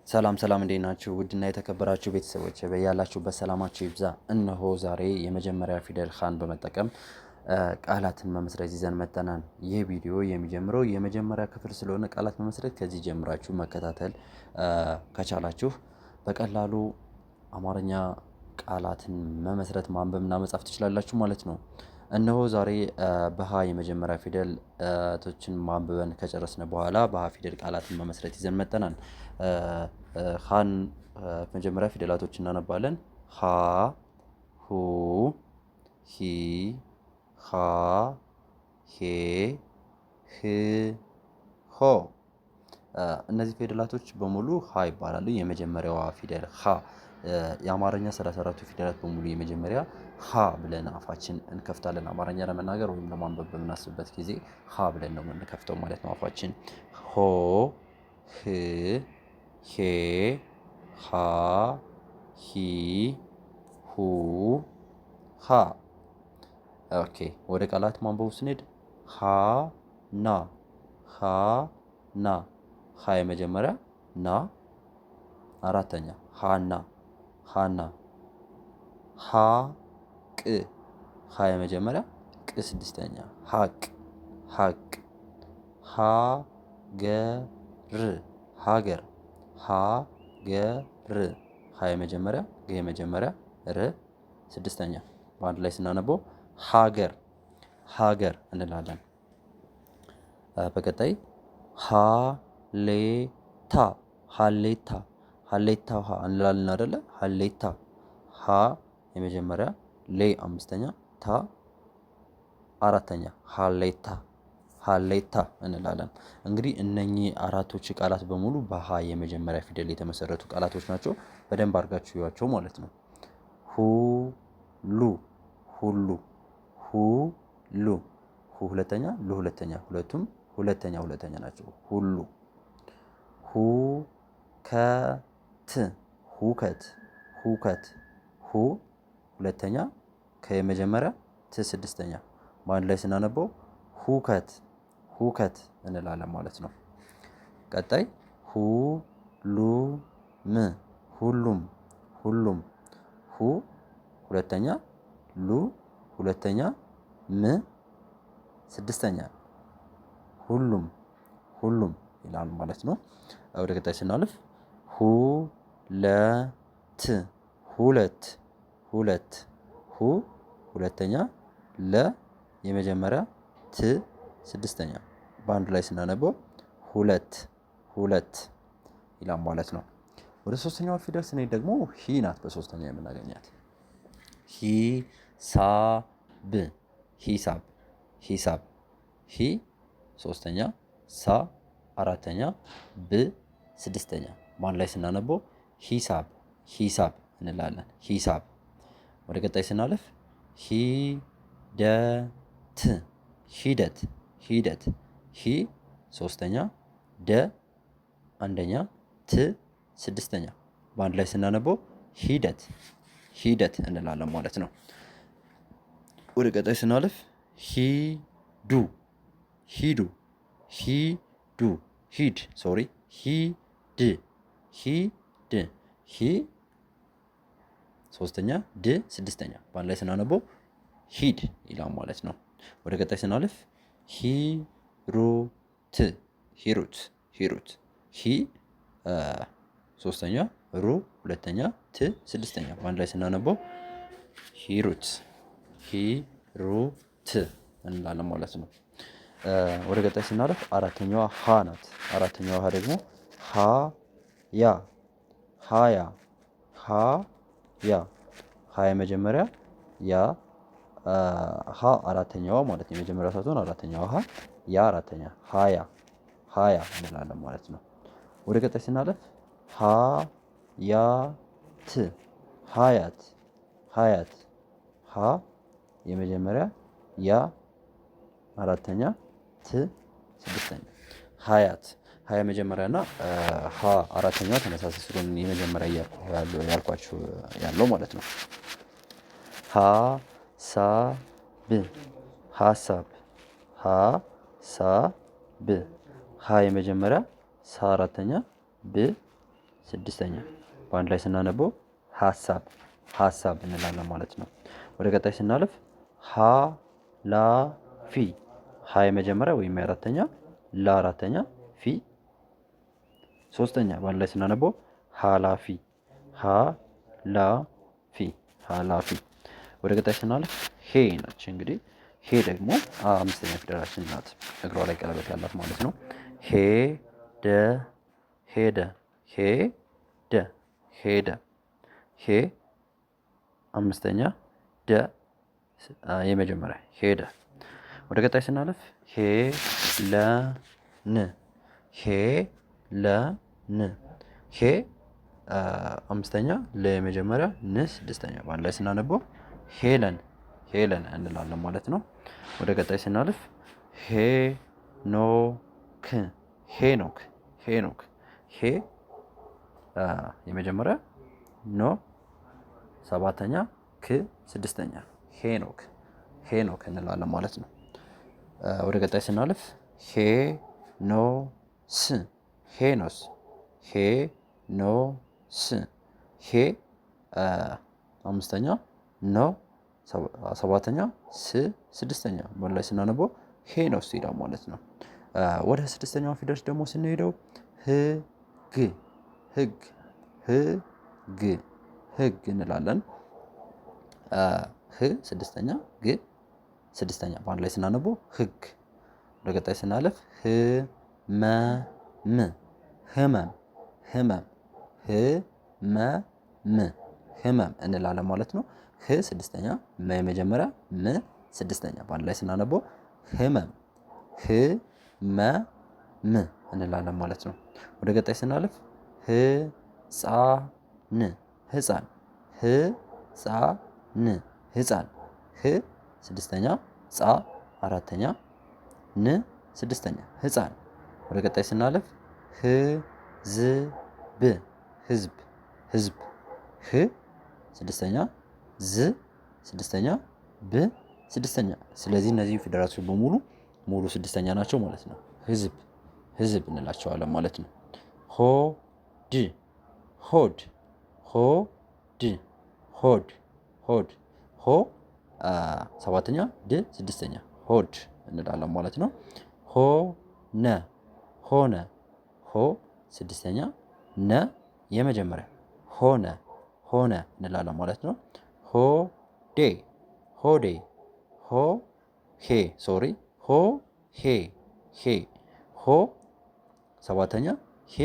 ሰላም ሰላም እንዴት ናችሁ? ውድና የተከበራችሁ ቤተሰቦች በያላችሁበት ሰላማችሁ ይብዛ። እነሆ ዛሬ የመጀመሪያ ፊደል ኻን በመጠቀም ቃላትን መመስረት ይዘን መጥተናል። ይህ ቪዲዮ የሚጀምረው የመጀመሪያ ክፍል ስለሆነ ቃላት መመስረት ከዚህ ጀምራችሁ መከታተል ከቻላችሁ በቀላሉ አማርኛ ቃላትን መመስረት ማንበብና መጻፍ ትችላላችሁ ማለት ነው። እነሆ ዛሬ በሀ የመጀመሪያ ፊደላቶችን ማንበበን ከጨረስን በኋላ በሀ ፊደል ቃላትን መመስረት ይዘን መጥተናል። ሀን መጀመሪያ ፊደላቶች እናነባለን። ሀ፣ ሁ፣ ሂ፣ ሃ፣ ሄ፣ ህ፣ ሆ። እነዚህ ፊደላቶች በሙሉ ሀ ይባላሉ። የመጀመሪያዋ ፊደል ሀ። የአማርኛ 34ቱ ፊደላት በሙሉ የመጀመሪያ ሀ ብለን አፋችን እንከፍታለን። አማርኛ ለመናገር ወይም ለማንበብ በምናስብበት ጊዜ ሀ ብለን ነው የምንከፍተው ማለት ነው አፋችን። ሆ፣ ህ፣ ሄ፣ ሃ፣ ሂ፣ ሁ፣ ሃ። ኦኬ ወደ ቃላት ማንበቡ ስንሄድ ሃ፣ ና፣ ሃ፣ ና። ሃ የመጀመሪያ፣ ና አራተኛ። ሃና፣ ሃና። ሃ፣ ቅ፣ ሃ የመጀመሪያ፣ ቅ ስድስተኛ። ሀቅ፣ ሀቅ። ሃ፣ ገ፣ ር፣ ሀገር፣ ሃ፣ ገ፣ ር። ሃ የመጀመሪያ፣ ገ የመጀመሪያ፣ ር ስድስተኛ። በአንድ ላይ ስናነበው ሀገር፣ ሀገር እንላለን። በቀጣይ ሃሌታ፣ ሃሌታ፣ ሃሌታ ውሃ እንላለን አይደለ? ሃሌታ። ሃ የመጀመሪያ፣ ሌ አምስተኛ፣ ታ አራተኛ። ሃሌታ፣ ሃሌታ እንላለን። እንግዲህ እነኚህ አራቶች ቃላት በሙሉ በሀ የመጀመሪያ ፊደል የተመሰረቱ ቃላቶች ናቸው። በደንብ አድርጋችሁ ይዋቸው ማለት ነው። ሁሉ፣ ሁሉ፣ ሁሉ። ሁ ሁለተኛ፣ ሉ ሁለተኛ፣ ሁለቱም ሁለተኛ ሁለተኛ ናቸው። ሁሉ። ሁከት፣ ሁከት፣ ሁከት። ሁ ሁለተኛ፣ ከየመጀመሪያ፣ ት ስድስተኛ። በአንድ ላይ ስናነበው ሁከት፣ ሁከት እንላለን ማለት ነው። ቀጣይ ሁሉም፣ ሁሉም፣ ሁሉም። ሁ ሁለተኛ፣ ሉ ሁለተኛ፣ ም ስድስተኛ። ሁሉም፣ ሁሉም ይላል ማለት ነው። ወደ ቀጣይ ስናልፍ ሁለት፣ ሁለት፣ ሁለት። ሁ ሁለተኛ፣ ለ የመጀመሪያ፣ ት ስድስተኛ። በአንድ ላይ ስናነበው ሁለት፣ ሁለት ይላል ማለት ነው። ወደ ሶስተኛዋ ፊደል ስንሄድ ደግሞ ሂ ናት። በሶስተኛ የምናገኛት ሂሳብ፣ ሂሳብ፣ ሂሳብ። ሂ ሶስተኛ፣ ሳ አራተኛ፣ ብ ስድስተኛ። በአንድ ላይ ስናነበው ሂሳብ፣ ሂሳብ እንላለን። ሂሳብ። ወደ ቀጣይ ስናልፍ ሂደት፣ ሂደት፣ ሂደት። ሂ ሶስተኛ፣ ደ አንደኛ፣ ት ስድስተኛ። በአንድ ላይ ስናነበው ሂደት፣ ሂደት እንላለን ማለት ነው። ወደ ቀጣይ ስናልፍ ሂዱ፣ ሂዱ፣ ሂዱ፣ ሂድ ሶሪ፣ ሂድ፣ ሂድ። ሂ ሶስተኛ፣ ድ ስድስተኛ። በአንድ ላይ ስናነበው ሂድ ይላል ማለት ነው። ወደ ቀጣይ ስናልፍ ሂሩት፣ ሂሩት፣ ሂሩት። ሂ ሶስተኛ፣ ሩ ሁለተኛ፣ ት ስድስተኛ። በአንድ ላይ ስናነበው ሂሩት፣ ሂሩት እንላለን ማለት ነው። ወደ ቀጣይ ስናልፍ አራተኛዋ ሀ ናት። አራተኛዋ ሀ ደግሞ ሀያ፣ ሀያ፣ ሀያ። ሀ የመጀመሪያ፣ ያ ሀ አራተኛዋ ማለት ነው። የመጀመሪያ ሳትሆን አራተኛዋ ሀ፣ ያ አራተኛ። ሀያ፣ ሀያ እንላለን ማለት ነው። ወደ ቀጣይ ስናልፍ ሀያት፣ ሀያት፣ ሀያት። ሀ የመጀመሪያ፣ ያ አራተኛ፣ ት ስድስተኛ። ሀያት። ሀ የመጀመሪያ እና ሀ አራተኛዋ ተመሳሳይ ስለሆነ የመጀመሪያ ያልኳችሁ ያለው ማለት ነው። ሀሳብ፣ ሀሳብ፣ ሀሳብ። ሀ የመጀመሪያ፣ ሳ አራተኛ፣ ብ ስድስተኛ። በአንድ ላይ ስናነበው ሀሳብ ሀሳብ እንላለን ማለት ነው። ወደ ቀጣይ ስናልፍ ሀላፊ ሀ የመጀመሪያ ወይም የአራተኛ፣ ላ አራተኛ፣ ፊ ሶስተኛ። በአንድ ላይ ስናነበው ሀላፊ ሀላፊ ሀላፊ። ወደ ቀጣይ ስናልፍ ሄ ነች። እንግዲህ ሄ ደግሞ አምስተኛ ፊደላችን ናት። እግሯ ላይ ቀለበት ያላት ማለት ነው። ሄደ ሄደ ሄደ ሄደ ሄ አምስተኛ፣ ደ የመጀመሪያ ሄደ። ወደ ቀጣይ ስናልፍ ሄለን ሄለን ሄ አምስተኛ፣ ለ የመጀመሪያ፣ ን ስድስተኛ። በአንድ ላይ ስናነበው ሄለን ሄለን እንላለን ማለት ነው። ወደ ቀጣይ ስናልፍ ሄኖክ ሄኖክ ሄኖክ ሄ የመጀመሪያ፣ ኖ ሰባተኛ፣ ክ ስድስተኛ። ሄኖክ ሄኖክ እንላለን ማለት ነው። ወደ ቀጣይ ስናልፍ ሄኖስ ሄኖስ ሄኖስ ሄ አምስተኛ፣ ኖ ሰባተኛ፣ ስ ስድስተኛ። በአንድ ላይ ስናነበው ሄኖስ ይላል ማለት ነው። ወደ ስድስተኛው ፊደል ደግሞ ስንሄደው ህግ ህግ ህግ ህግ እንላለን። ህ ስድስተኛ፣ ግ ስድስተኛ። በአንድ ላይ ስናነበው ህግ። ወደ ቀጣይ ስናለፍ ህመም ህመም ህመም ህመም ህመም እንላለን ማለት ነው። ህ ስድስተኛ፣ መ የመጀመሪያ፣ ም ስድስተኛ። በአንድ ላይ ስናነበው ህመም ህመም እንላለን ማለት ነው። ወደ ቀጣይ ስናልፍ ህፃን ህፃን ህፃን ህፃን ህ ስድስተኛ፣ ፃ አራተኛ፣ ን ስድስተኛ ህፃን። ወደ ቀጣይ ስናልፍ ህዝብ ህዝብ ህዝብ ህ ስድስተኛ፣ ዝ ስድስተኛ፣ ብ ስድስተኛ። ስለዚህ እነዚህ ፊደላቶች በሙሉ ሙሉ ስድስተኛ ናቸው ማለት ነው። ህዝብ ህዝብ እንላቸዋለን ማለት ነው። ሆድ ሆድ ሆድ ሆድ ሆድ ሆ ሰባተኛ፣ ድ ስድስተኛ ሆድ እንላለን ማለት ነው። ሆነ ሆነ ሆ ስድስተኛ፣ ነ የመጀመሪያ ሆነ ሆነ እንላለን ማለት ነው። ሆዴ ሆዴ ሆ ሄ ሶሪ ሆ ሄ ሄ ሆ ሰባተኛ፣ ሄ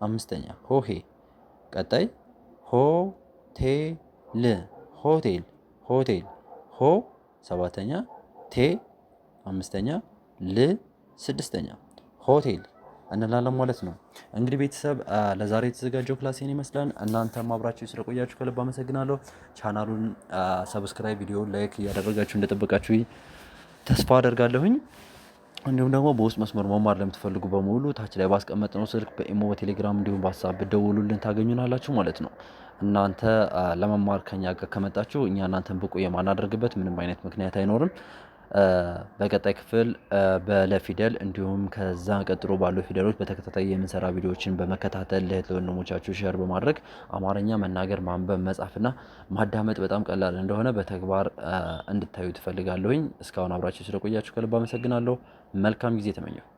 አምስተኛ ሆሄ። ቀጣይ ሆቴል ሆቴል ሆቴል ሆ ሰባተኛ፣ ቴ አምስተኛ፣ ል ስድስተኛ ሆቴል እንላለን ማለት ነው። እንግዲህ ቤተሰብ ለዛሬ የተዘጋጀው ክላሴን ይመስላል። እናንተም አብራችሁ ስለቆያችሁ ከልብ አመሰግናለሁ። ቻናሉን ሰብስክራይብ፣ ቪዲዮ ላይክ እያደረጋችሁ እንደጠበቃችሁ ተስፋ አደርጋለሁኝ። እንዲሁም ደግሞ በውስጥ መስመር መማር ለምትፈልጉ በሙሉ ታች ላይ ባስቀመጥነው ስልክ በኢሞ፣ በቴሌግራም እንዲሁም በሀሳብ ብትደውሉልን ታገኙናላችሁ ማለት ነው። እናንተ ለመማር ከኛ ጋር ከመጣችሁ እኛ እናንተን ብቁ የማናደርግበት ምንም አይነት ምክንያት አይኖርም። በቀጣይ ክፍል በለፊደል እንዲሁም ከዛ ቀጥሎ ባሉ ፊደሎች በተከታታይ የምንሰራ ቪዲዮዎችን በመከታተል ለእህት ለወንድሞቻችሁ ሼር በማድረግ አማርኛ መናገር፣ ማንበብ፣ መጻፍና ማዳመጥ በጣም ቀላል እንደሆነ በተግባር እንድታዩ ትፈልጋለሁኝ። እስካሁን አብራችሁ ስለቆያችሁ ከልብ አመሰግናለሁ። መልካም ጊዜ ተመኘሁ።